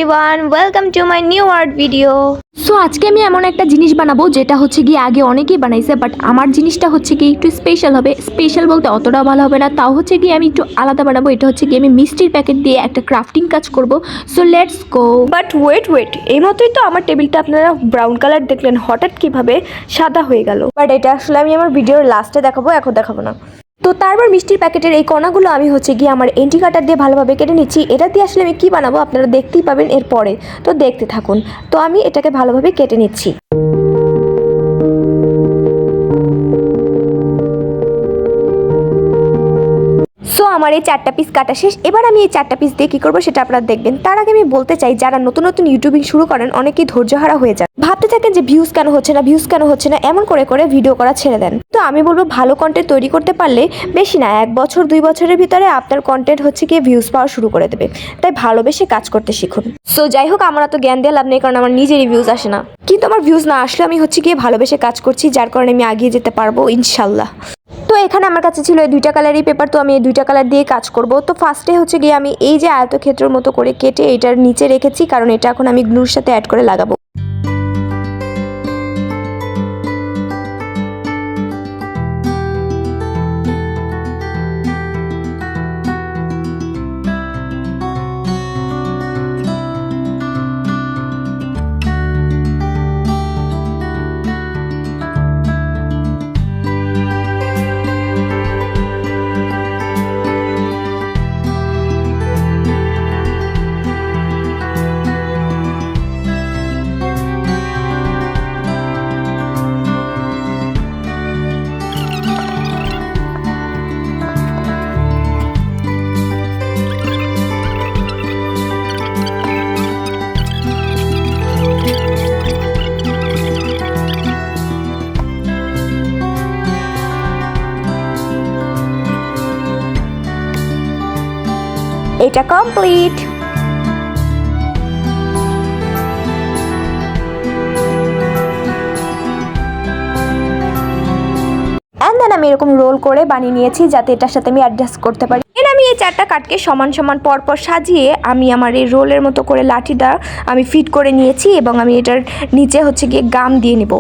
everyone, welcome to my new art video. So আজকে আমি এমন একটা জিনিস বানাবো যেটা হচ্ছে কি আগে অনেকেই বানাইছে, বাট আমার জিনিসটা হচ্ছে কি একটু স্পেশাল হবে। স্পেশাল বলতে অতটাও ভালো হবে না, তাও হচ্ছে কি আমি একটু আলাদা বানাবো। এটা হচ্ছে কি আমি মিষ্টির প্যাকেট দিয়ে একটা ক্রাফটিং কাজ করব। So let's go. But wait এই মতোই তো আমার টেবিলটা আপনারা ব্রাউন কালার দেখলেন, হঠাৎ কিভাবে সাদা হয়ে গেল। বাট এটা আসলে আমি আমার ভিডিওর লাস্টে দেখাবো, এখন দেখাবো না। তো তারপর মিষ্টির প্যাকেটের এই কণাগুলো আমি হচ্ছে গিয়ে আমার এন্টি কাটার দিয়ে ভালোভাবে কেটে নিচ্ছি। এটা দিয়ে আসলে আমি কি বানাবো আপনারা দেখতেই পাবেন এরপরে, তো দেখতে থাকুন। তো আমি এটাকে ভালোভাবে কেটে নিচ্ছি। সো আমার এই 4টা পিস কাটা শেষ। এবার আমি এই 4টা পিস দিয়ে কী করবো সেটা আপনারা দেখবেন। তার আগে আমি বলতে চাই, যারা নতুন নতুন ইউটিউবিং শুরু করেন অনেকেই ধৈর্যহারা হয়ে যায়, ভাবতে থাকেন যে ভিউজ কেন হচ্ছে না এমন করে করে ভিডিও করা ছেড়ে দেন। তো আমি বলবো ভালো কন্টেন্ট তৈরি করতে পারলে বেশি না 1 বছর 2 বছরের ভিতরে আপনার কন্টেন্ট হচ্ছে গিয়ে ভিউজ পাওয়া শুরু করে দেবে। তাই ভালোবেসে কাজ করতে শিখুন। সো যাই হোক, আমার তো জ্ঞান দিয়ে লাভ নেই, কারণ আমার নিজেরই ভিউজ আসে না। কিন্তু আমার ভিউজ না আসলে আমি হচ্ছে গিয়ে ভালোবেসে কাজ করছি, যার কারণে আমি এগিয়ে যেতে পারবো ইনশাল্লাহ। তো এখানে আমার কাছে ছিল এই 2টা কালারই পেপার, তো আমি এই 2টা কালার দিয়ে কাজ করব। তো ফার্স্টে হচ্ছে গিয়ে আমি এই যে আয়তক্ষেত্রের মতো করে কেটে এটার নিচে রেখেছি, কারণ এটা এখন আমি গ্লুর সাথে অ্যাড করে লাগাবো। এটা কমপ্লিট। আমি এরকম রোল করে বানিয়ে নিয়েছি যাতে এটার সাথে আমি অ্যাডজাস্ট করতে পারি। আমি এই 4টা কাঠকে সমান সমান পরপর সাজিয়ে আমি আমার এই রোলের মতো করে লাঠিটা আমি ফিট করে নিয়েছি, এবং আমি এটার নিচে হচ্ছে গিয়ে গাম দিয়ে নিব।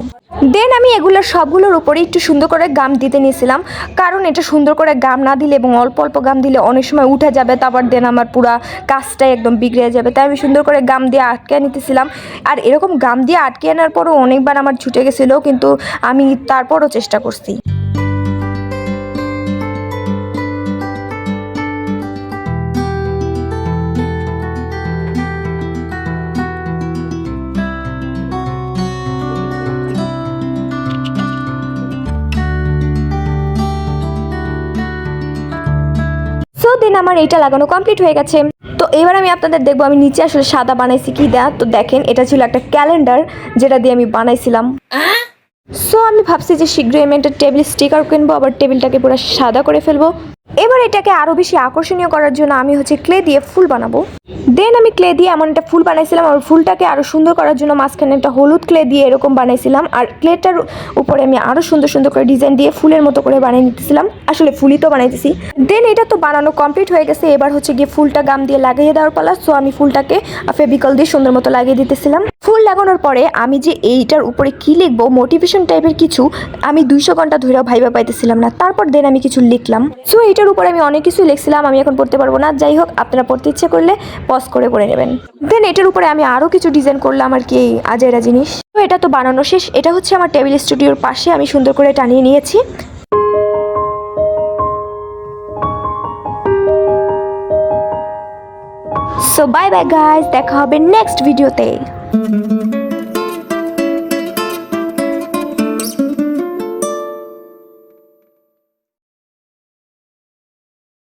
দেন আমি এগুলোর সবগুলোর উপরে একটু সুন্দর করে গাম দিতে নিয়েছিলাম, কারণ এটা সুন্দর করে গাম না দিলে এবং অল্প অল্প গাম দিলে অনেক সময় উঠে যাবে, তারপর দেন আমার পুরো কাজটাই একদম বিগড়ে যাবে। তাই আমি সুন্দর করে গাম দিয়ে আটকে নিতেছিলাম। আর এরকম গাম দিয়ে আটকে আনার পরও অনেকবার আমার ছুটে গেছিলো, কিন্তু আমি তারপরও চেষ্টা করছি। দিন আমার এইটা লাগানো কমপ্লিট হয়ে গেছে। তো এবার আমি আপনাদের দেখবো আমি নিচে আসলে সাদা বানাইছি কি দেয়া। তো দেখেন, এটা ছিল একটা ক্যালেন্ডার যেটা দিয়ে আমি বানাইছিলাম। সো আমি ভাবছি যে শীঘ্রই আমি একটা টেবিল স্টিকার কিনবো, আবার টেবিলটাকে পুরো সাদা করে ফেলবো। এবার এটাকে আরও বেশি আকর্ষণীয় করার জন্য আমি হচ্ছে ক্লে দিয়ে ফুল বানাবো। দেন আমি ক্লে দিয়ে এমন একটা ফুল বানাইছিলাম, আর ফুলটাকে আরও সুন্দর করার জন্য মাঝখানে একটা হলুদ ক্লে দিয়ে এরকম বানাইছিলাম, আর ক্লেটার উপরে আমি আরও সুন্দর সুন্দর করে ডিজাইন দিয়ে ফুলের মতো করে বানিয়ে নিতেছিলাম। আসলে ফুলই তো বানাইতেছি। দেন এটা তো বানানো কমপ্লিট হয়ে গেছে। এবার হচ্ছে গিয়ে ফুলটা গাম দিয়ে লাগিয়ে দেওয়ার পালা। সো আমি ফুলটাকে ফেভিকল দিয়ে সুন্দর মতো লাগিয়ে দিতেছিলাম। ফুল লাগানোর পরে আমি যে এইটার উপরে কি লিখবো, মোটিভেশন টাইপের কিছু, আমি 200 ঘন্টা ধরে ভাইবা পাইতেছিলাম না। তারপর দেন আমি কিছু লিখলাম। সো এইটার উপরে আমি অনেক কিছু লিখছিলাম, আমি এখন পড়তে পারবো না। যাই হোক, আপনারা পড়তে ইচ্ছে করলে পজ করে পড়ে নেবেন। দেন এটার উপরে আমি আরও কিছু ডিজাইন করলাম, আর কি আজেরা জিনিস। তো এটা তো বানানো শেষ। এটা হচ্ছে আমার টেবিল স্টুডিওর পাশে আমি সুন্দর করে টানিয়ে নিয়েছি। সো বাই বাই গাইস, দেখা হবে নেক্সট ভিডিওতে।